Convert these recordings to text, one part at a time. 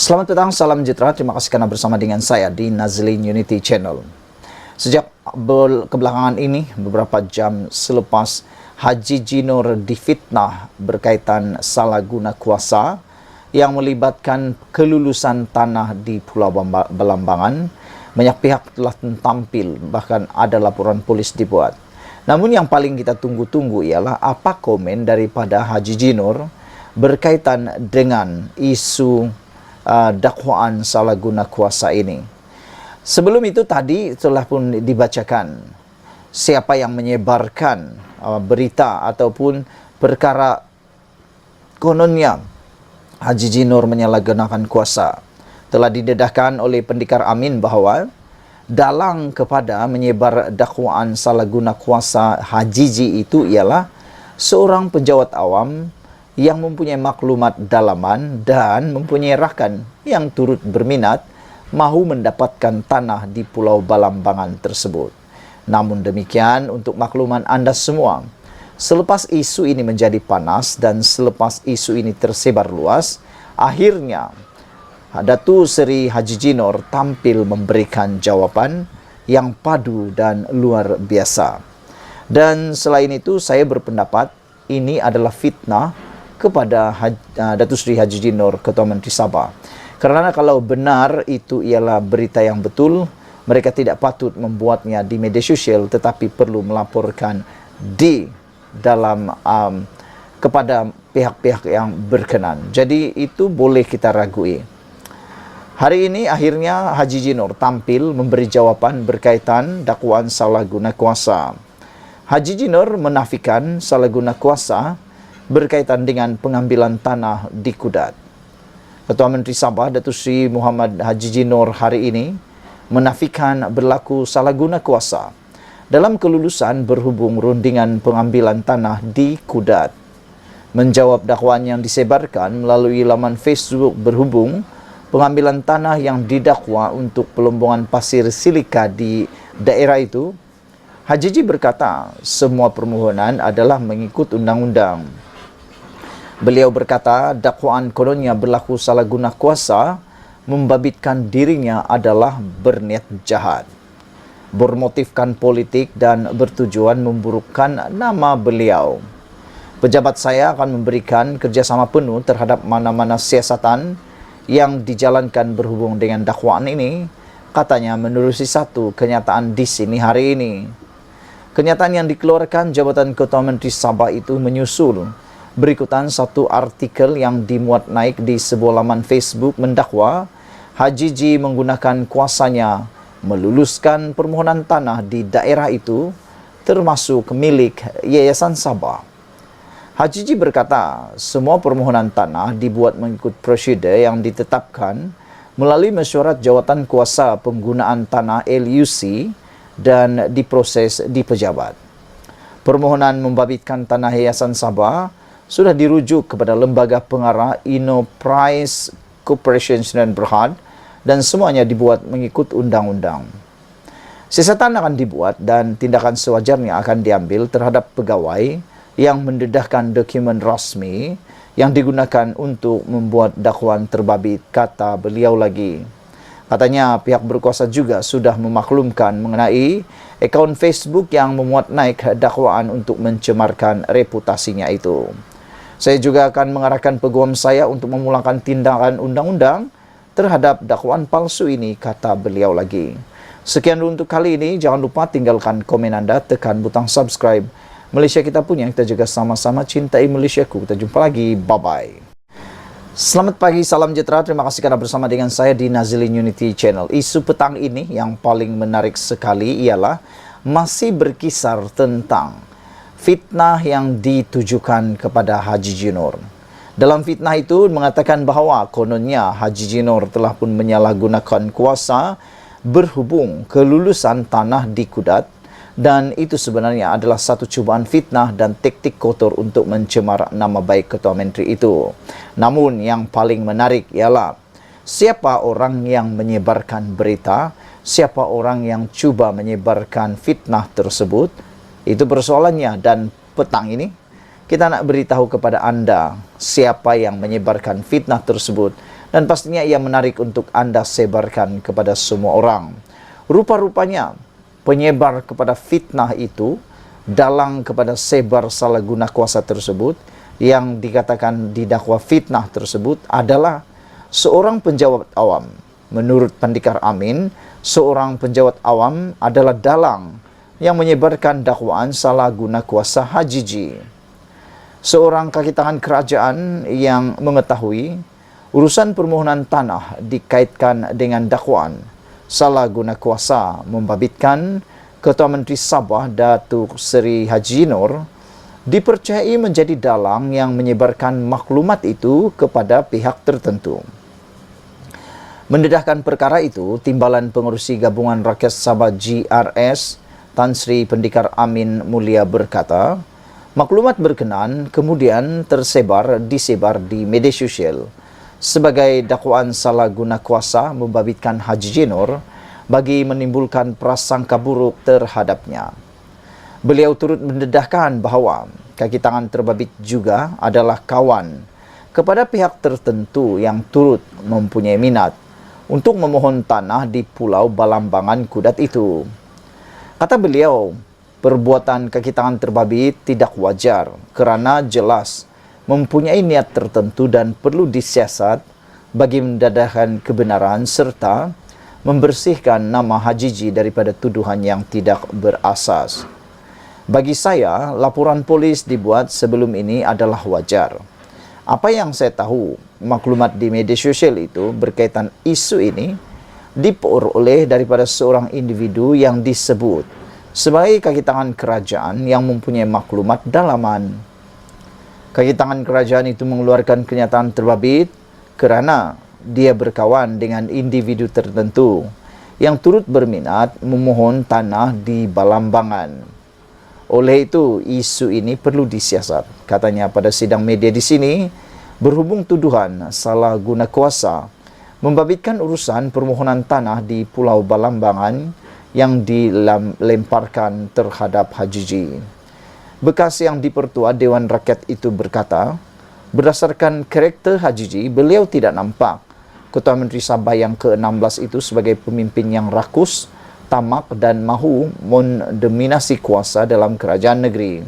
Selamat petang, salam sejahtera. Terima kasih karena bersama dengan saya di Nazlin Unity Channel. Sejak kebelakangan ini, beberapa jam selepas Haji Jinor difitnah berkaitan salah guna kuasa yang melibatkan kelulusan tanah di Pulau Belambangan, banyak pihak telah tampil, bahkan ada laporan polis dibuat. Namun yang paling kita tunggu-tunggu ialah apa komen daripada Haji Jinor berkaitan dengan isu dakwaan salah guna kuasa ini. Sebelum itu tadi telah pun dibacakan siapa yang menyebarkan berita ataupun perkara kononnya Haji Jinor menyalahgunakan kuasa. Telah didedahkan oleh Pendekar Amin bahawa dalang kepada menyebar dakwaan salah guna kuasa Haji Ji itu ialah seorang penjawat awam yang mempunyai maklumat dalaman dan mempunyai rakan yang turut berminat mahu mendapatkan tanah di Pulau Belambangan tersebut. Namun demikian, untuk makluman anda semua, selepas isu ini menjadi panas dan selepas isu ini tersebar luas, akhirnya Datuk Seri Haji Jinor tampil memberikan jawapan yang padu dan luar biasa. Dan selain itu, saya berpendapat ini adalah fitnah kepada Datuk Seri Haji Jinor, Ketua Menteri Sabah. Kerana kalau benar itu ialah berita yang betul, mereka tidak patut membuatnya di media sosial, tetapi perlu melaporkan di dalam kepada pihak-pihak yang berkenan. Jadi itu boleh kita ragui. Hari ini akhirnya Haji Jinor tampil memberi jawapan berkaitan dakwaan salah guna kuasa. Haji Jinor menafikan salah guna kuasa berkaitan dengan pengambilan tanah di Kudat. Ketua Menteri Sabah Datuk Seri Muhammad Haji Jinor hari ini menafikan berlaku salah guna kuasa dalam kelulusan berhubung rundingan pengambilan tanah di Kudat. Menjawab dakwaan yang disebarkan melalui laman Facebook berhubung pengambilan tanah yang didakwa untuk pelombongan pasir silika di daerah itu, Haji Ji berkata semua permohonan adalah mengikut undang-undang. Beliau berkata dakwaan kononnya berlaku salah guna kuasa membabitkan dirinya adalah berniat jahat, bermotifkan politik dan bertujuan memburukkan nama beliau. Pejabat saya akan memberikan kerjasama penuh terhadap mana-mana siasatan yang dijalankan berhubung dengan dakwaan ini, katanya menerusi satu kenyataan di sini hari ini. Kenyataan yang dikeluarkan Jabatan Ketua Menteri Sabah itu menyusul berikutan satu artikel yang dimuat naik di sebuah laman Facebook mendakwa Haji Ji menggunakan kuasanya meluluskan permohonan tanah di daerah itu termasuk milik Yayasan Sabah. Haji Ji berkata semua permohonan tanah dibuat mengikut prosedur yang ditetapkan melalui mesyuarat jawatan kuasa penggunaan tanah LUC dan diproses di pejabat. Permohonan membabitkan tanah Yayasan Sabah sudah dirujuk kepada lembaga pengarah Enterprise Corporation Sdn Bhd dan semuanya dibuat mengikut undang-undang. Siasatan akan dibuat dan tindakan sewajarnya akan diambil terhadap pegawai yang mendedahkan dokumen rasmi yang digunakan untuk membuat dakwaan terbabit, kata beliau lagi. Katanya pihak berkuasa juga sudah memaklumkan mengenai akaun Facebook yang memuat naik dakwaan untuk mencemarkan reputasinya itu. Saya juga akan mengarahkan peguam saya untuk memulangkan tindakan undang-undang terhadap dakwaan palsu ini, kata beliau lagi. Sekian dulu untuk kali ini. Jangan lupa tinggalkan komen anda, tekan butang subscribe. Malaysia kita punya, kita juga sama-sama cintai Malaysiaku. Kita jumpa lagi. Bye-bye. Selamat pagi, salam sejahtera. Terima kasih karena bersama dengan saya di Nazlin Unity Channel. Isu petang ini yang paling menarik sekali ialah masih berkisar tentang fitnah yang ditujukan kepada Haji Jinor. Dalam fitnah itu mengatakan bahawa kononnya Haji Jinor telah pun menyalahgunakan kuasa berhubung kelulusan tanah di Kudat, dan itu sebenarnya adalah satu cubaan fitnah dan taktik kotor untuk mencemar nama baik Ketua Menteri itu. Namun yang paling menarik ialah siapa orang yang menyebarkan berita, siapa orang yang cuba menyebarkan fitnah tersebut. Itu persoalannya, dan petang ini kita nak beritahu kepada anda siapa yang menyebarkan fitnah tersebut dan pastinya ia menarik untuk Anda sebarkan kepada semua orang. Rupa-rupanya penyebar kepada fitnah itu dalang kepada sebar salah guna kuasa tersebut yang dikatakan didakwa fitnah tersebut adalah seorang penjawat awam. Menurut Pendikar Amin, seorang penjawat awam adalah dalang yang menyebarkan dakwaan salah guna kuasa Hajiji. Seorang kaki tangan kerajaan yang mengetahui urusan permohonan tanah dikaitkan dengan dakwaan salah guna kuasa membabitkan Ketua Menteri Sabah Datuk Seri Haji Nur dipercayai menjadi dalang yang menyebarkan maklumat itu kepada pihak tertentu. Mendedahkan perkara itu, Timbalan Pengerusi Gabungan Rakyat Sabah GRS Tan Sri Pendikar Amin Mulia berkata, maklumat berkenan kemudian disebar di media sosial sebagai dakwaan salah guna kuasa membabitkan Haji Nur bagi menimbulkan prasangka buruk terhadapnya. Beliau turut mendedahkan bahawa kaki tangan terbabit juga adalah kawan kepada pihak tertentu yang turut mempunyai minat untuk memohon tanah di Pulau Balambangan Kudat itu. Kata beliau, perbuatan kaki tangan terbabit tidak wajar kerana jelas mempunyai niat tertentu dan perlu disiasat bagi mendedahkan kebenaran serta membersihkan nama Hajiji daripada tuduhan yang tidak berasas. Bagi saya, laporan polis dibuat sebelum ini adalah wajar. Apa yang saya tahu, maklumat di media sosial itu berkaitan isu ini diperoleh daripada seorang individu yang disebut sebagai kaki tangan kerajaan yang mempunyai maklumat dalaman. Kaki tangan kerajaan itu mengeluarkan kenyataan terbabit kerana dia berkawan dengan individu tertentu yang turut berminat memohon tanah di Balambangan. Oleh itu, isu ini perlu disiasat. Katanya pada sidang media di sini, berhubung tuduhan salah guna kuasa membabitkan urusan permohonan tanah di Pulau Balambangan yang dilemparkan terhadap Hajiji. Bekas yang dipertua Dewan Rakyat itu berkata, berdasarkan karakter Hajiji, beliau tidak nampak Ketua Menteri Sabah yang ke-16 itu sebagai pemimpin yang rakus, tamak dan mahu mendominasi kuasa dalam kerajaan negeri.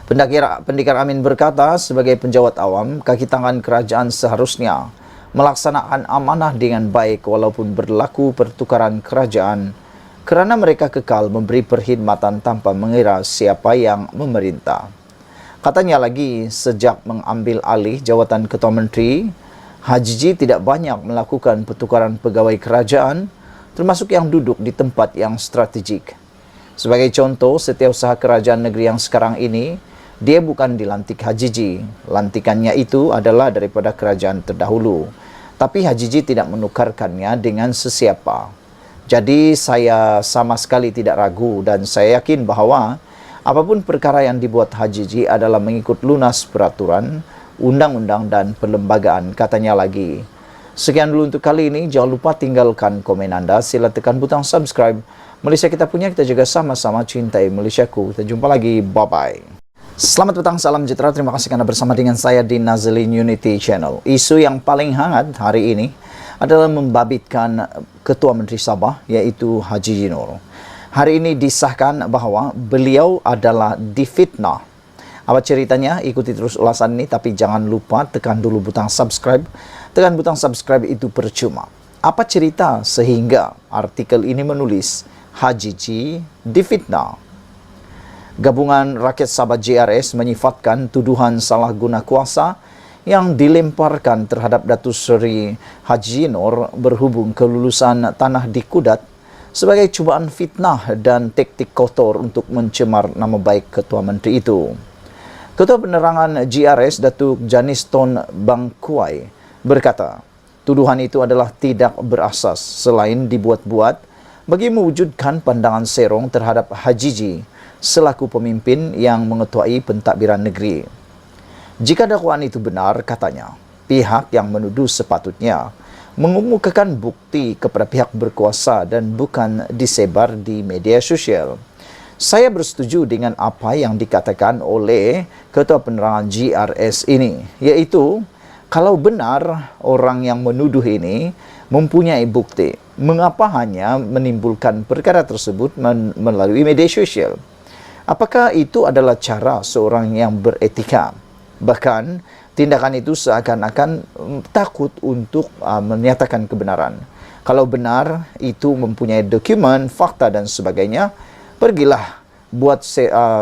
Pendikar Amin berkata, sebagai penjawat awam, kaki tangan kerajaan seharusnya melaksanakan amanah dengan baik walaupun berlaku pertukaran kerajaan kerana mereka kekal memberi perkhidmatan tanpa mengira siapa yang memerintah. Katanya lagi, sejak mengambil alih jawatan Ketua Menteri, Hajiji tidak banyak melakukan pertukaran pegawai kerajaan, termasuk yang duduk di tempat yang strategik. Sebagai contoh, setiausaha kerajaan negeri yang sekarang ini, dia bukan dilantik Hajiji. Lantikannya itu adalah daripada kerajaan terdahulu. Tapi Hajiji tidak menukarkannya dengan sesiapa. Jadi saya sama sekali tidak ragu dan saya yakin bahawa apapun perkara yang dibuat Hajiji adalah mengikut lunas peraturan, undang-undang dan perlembagaan, katanya lagi. Sekian dulu untuk kali ini. Jangan lupa tinggalkan komen anda. Sila tekan butang subscribe. Malaysia kita punya, kita juga sama-sama cintai Malaysiaku. Kita jumpa lagi. Bye-bye. Selamat petang, salam sejahtera. Terima kasih karena bersama dengan saya di Nazlin Unity Channel. Isu yang paling hangat hari ini adalah membabitkan Ketua Menteri Sabah, iaitu Haji Nur. Hari ini disahkan bahawa beliau adalah difitnah. Apa ceritanya? Ikuti terus ulasan ini, tapi jangan lupa tekan dulu butang subscribe. Tekan butang subscribe itu percuma. Apa cerita sehingga artikel ini menulis Hajiji difitnah? Gabungan Rakyat Sabah GRS menyifatkan tuduhan salah guna kuasa yang dilemparkan terhadap Datuk Seri Haji Nur berhubung kelulusan tanah di Kudat sebagai cubaan fitnah dan taktik kotor untuk mencemar nama baik Ketua Menteri itu. Ketua Penerangan GRS Datuk Janiston Bangkuai berkata, tuduhan itu adalah tidak berasas selain dibuat-buat bagi mewujudkan pandangan serong terhadap Hajiji selaku pemimpin yang mengetuai pentadbiran negeri. Jika dakwaan itu benar, katanya, pihak yang menuduh sepatutnya mengemukakan bukti kepada pihak berkuasa dan bukan disebar di media sosial. Saya bersetuju dengan apa yang dikatakan oleh Ketua Penerangan GRS ini, iaitu Kalau benar orang yang menuduh ini mempunyai bukti, mengapa hanya menimbulkan perkara tersebut melalui media sosial? Apakah itu adalah cara seorang yang beretika? Bahkan tindakan itu seakan-akan takut untuk menyatakan kebenaran. Kalau benar itu mempunyai dokumen, fakta dan sebagainya, pergilah buat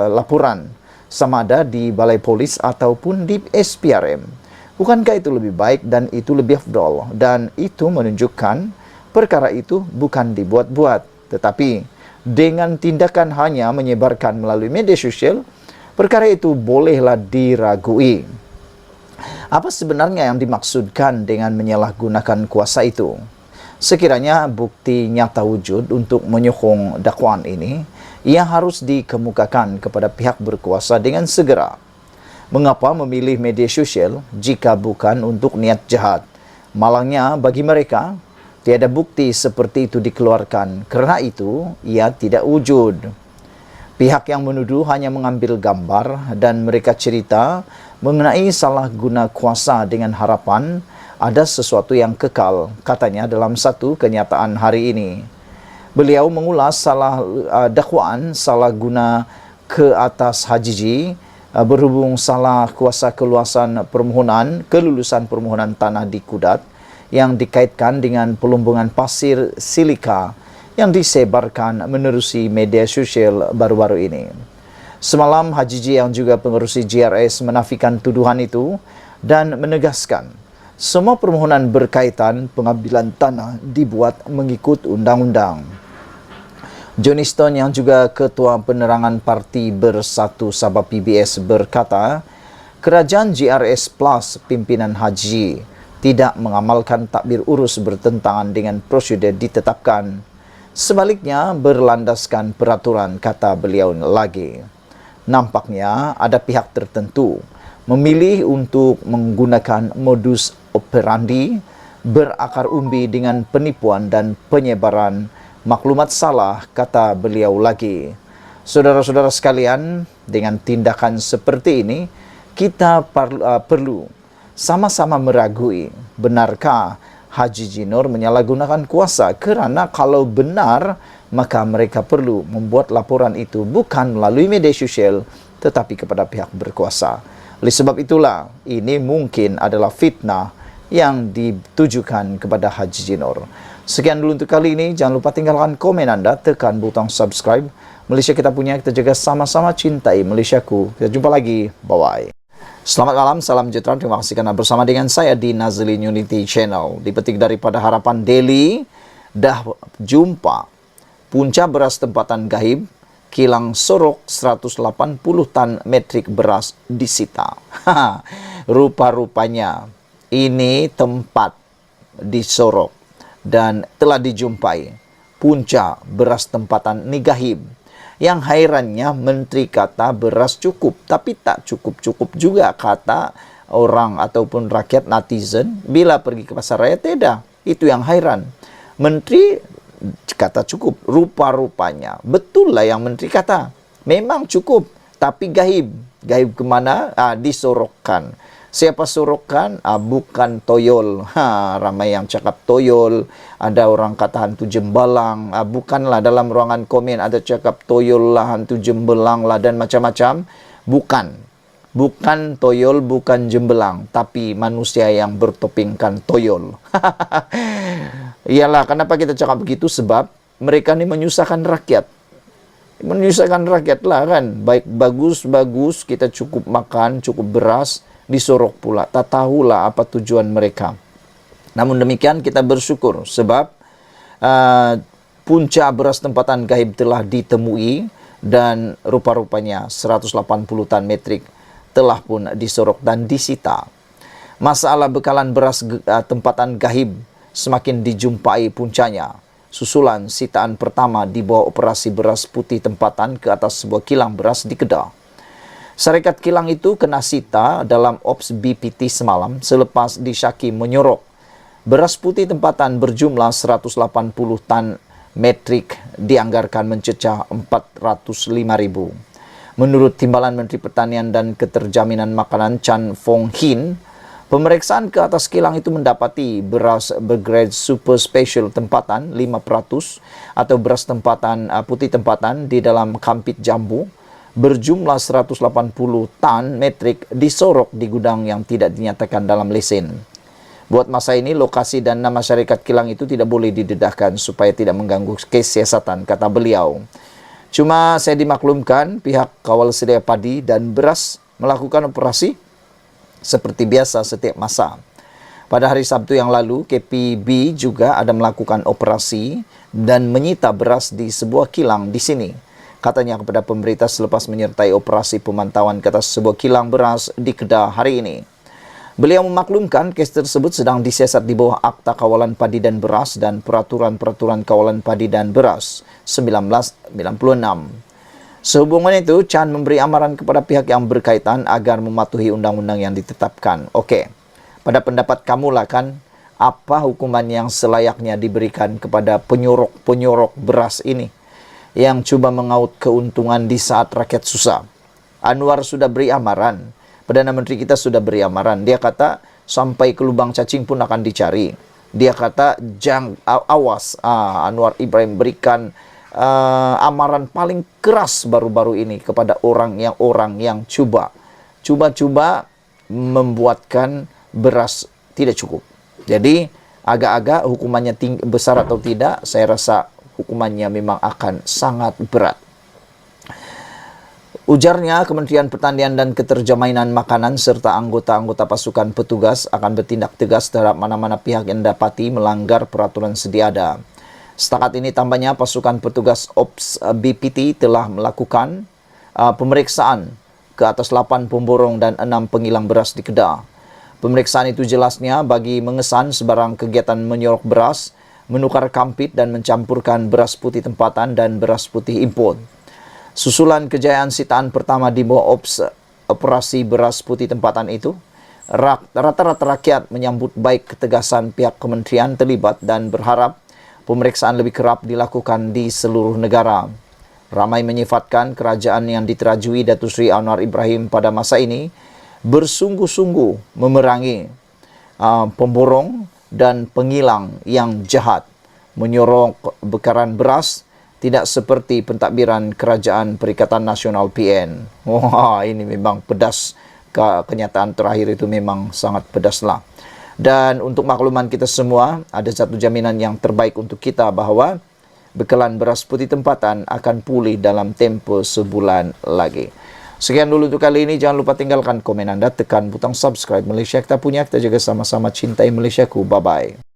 laporan sama ada di Balai Polis ataupun di SPRM. Bukankah itu lebih baik dan itu lebih afdol? Dan itu menunjukkan perkara itu bukan dibuat-buat, tetapi dengan tindakan hanya menyebarkan melalui media sosial, perkara itu bolehlah diragui. Apa sebenarnya yang dimaksudkan dengan menyalahgunakan kuasa itu? Sekiranya bukti nyata wujud untuk menyokong dakwaan ini, ia harus dikemukakan kepada pihak berkuasa dengan segera. Mengapa memilih media sosial jika bukan untuk niat jahat? Malangnya bagi mereka, tiada bukti seperti itu dikeluarkan, karena itu ia tidak wujud. Pihak yang menuduh hanya mengambil gambar dan mereka cerita mengenai salah guna kuasa dengan harapan ada sesuatu yang kekal, katanya dalam satu kenyataan hari ini. Beliau mengulas dakwaan salah guna ke atas Hajiji berhubung salah kuasa kelulusan permohonan tanah di Kudat yang dikaitkan dengan pelumbungan pasir silika yang disebarkan menerusi media sosial baru-baru ini. Semalam Hajiji yang juga pengerusi GRS menafikan tuduhan itu dan menegaskan semua permohonan berkaitan pengambilan tanah dibuat mengikut undang-undang. Johnston yang juga Ketua Penerangan Parti Bersatu Sabah PBS berkata, kerajaan GRS Plus pimpinan Haji tidak mengamalkan takbir urus bertentangan dengan prosedur ditetapkan. Sebaliknya berlandaskan peraturan, kata beliau lagi. Nampaknya ada pihak tertentu memilih untuk menggunakan modus operandi berakar umbi dengan penipuan dan penyebaran maklumat salah, kata beliau lagi. Saudara-saudara sekalian, dengan tindakan seperti ini, kita perlu sama-sama meragui, benarkah Hajiji Nur menyalahgunakan kuasa? Kerana kalau benar, maka mereka perlu membuat laporan itu bukan melalui media sosial, tetapi kepada pihak berkuasa. Oleh sebab itulah, ini mungkin adalah fitnah yang ditujukan kepada Hajiji Nur. Sekian dulu untuk kali ini. Jangan lupa tinggalkan komen Anda, tekan butang subscribe. Malaysia kita punya, kita jaga sama-sama, cintai Malaysiaku. Kita jumpa lagi. Bye-bye. Selamat malam, salam sejahtera. Terima kasih karena bersama dengan saya di Nazlin Unity Channel. Dipetik daripada Harapan Daily, dah jumpa punca beras tempatan gahib, kilang Sorok 180 tan metrik beras disita. Rupa-rupanya ini tempat di Sorok dan telah dijumpai punca beras tempatan Nigahib. Yang hairannya menteri kata beras cukup, tapi tak cukup-cukup juga kata orang ataupun rakyat netizen bila pergi ke pasar raya. Tidak, itu yang hairan. Menteri kata cukup, rupa-rupanya betul lah yang menteri kata memang cukup, tapi gahib. Gahib kemana? Disorokkan. Siapa sorokkan? Bukan toyol. Ramai yang cakap toyol. Ada orang kata hantu jembalang. Bukanlah, dalam ruangan komen ada cakap toyol lah, hantu jembelang lah dan macam-macam. Bukan. Bukan toyol, bukan jembelang. Tapi manusia yang bertopingkan toyol. Iyalah, kenapa kita cakap begitu? Sebab mereka ni menyusahkan rakyat. Menyusahkan rakyat lah kan. Baik, bagus-bagus kita cukup makan, cukup beras, disorok pula. Tak tahulah apa tujuan mereka. Namun demikian kita bersyukur sebab punca beras tempatan gahib telah ditemui dan rupa-rupanya 180 tan metrik telah pun disorok dan disita. Masalah bekalan beras tempatan gahib semakin dijumpai puncanya. Susulan sitaan pertama di bawah operasi beras putih tempatan ke atas sebuah kilang beras di Kedah. Syarikat kilang itu kena sita dalam Ops BPT semalam selepas disyaki menyorok beras putih tempatan berjumlah 180 tan metrik dianggarkan mencecah 405.000. Menurut Timbalan Menteri Pertanian dan Keterjaminan Makanan Chan Fong Hin, Pemeriksaan ke atas kilang itu mendapati beras bergrade super special tempatan 5% atau beras tempatan putih tempatan di dalam kampit jambu berjumlah 180 tan metrik disorok di gudang yang tidak dinyatakan dalam lesen. Buat masa ini, lokasi dan nama syarikat kilang itu tidak boleh didedahkan supaya tidak mengganggu kesiasatan, kata beliau. Cuma saya dimaklumkan pihak kawal sedia padi dan beras melakukan operasi seperti biasa setiap masa. Pada hari Sabtu yang lalu, KPB juga ada melakukan operasi dan menyita beras di sebuah kilang di sini. Katanya kepada pemberita selepas menyertai operasi pemantauan ke atas sebuah kilang beras di Kedah hari ini. Beliau memaklumkan kes tersebut sedang disiasat di bawah Akta Kawalan Padi dan Beras dan Peraturan-Peraturan Kawalan Padi dan Beras 1996. Sehubungan itu, Chan memberi amaran kepada pihak yang berkaitan agar mematuhi undang-undang yang ditetapkan. Okey, pada pendapat kamulah kan, apa hukuman yang selayaknya diberikan kepada penyorok-penyorok beras ini yang cuba mengaut keuntungan di saat rakyat susah? Anwar sudah beri amaran, Perdana Menteri kita sudah beri amaran. Dia kata sampai ke lubang cacing pun akan dicari. Dia kata awas, Anwar Ibrahim berikan amaran paling keras baru-baru ini kepada orang yang cuba membuatkan beras tidak cukup. Jadi agak-agak hukumannya besar atau tidak, saya rasa hukumannya memang akan sangat berat. Ujarnya, Kementerian Pertanian dan Keterjaminan Makanan serta anggota-anggota pasukan petugas akan bertindak tegas terhadap mana-mana pihak yang dapati melanggar peraturan sedia ada. Setakat ini tambahnya, pasukan petugas Ops BPT telah melakukan pemeriksaan ke atas 8 pemborong dan 6 pengilang beras di Kedah. Pemeriksaan itu jelasnya bagi mengesan sebarang kegiatan menyorok beras, menukar kampit dan mencampurkan beras putih tempatan dan beras putih import. Susulan kejayaan sitaan pertama di bawah operasi beras putih tempatan itu, rata-rata rakyat menyambut baik ketegasan pihak kementerian terlibat dan berharap pemeriksaan lebih kerap dilakukan di seluruh negara. Ramai menyifatkan kerajaan yang diterajui Datuk Seri Anwar Ibrahim pada masa ini bersungguh-sungguh memerangi pemborong dan pengilang yang jahat, menyorok bekaran beras, tidak seperti pentadbiran Kerajaan Perikatan Nasional PN. Wah, ini memang pedas. Kenyataan terakhir itu memang sangat pedaslah. Dan untuk makluman kita semua, ada satu jaminan yang terbaik untuk kita bahawa bekalan beras putih tempatan akan pulih dalam tempoh sebulan lagi. Sekian dulu untuk kali ini. Jangan lupa tinggalkan komen anda, tekan butang subscribe. Malaysia kita punya, kita jaga sama-sama cintai Malaysiaku. Bye-bye.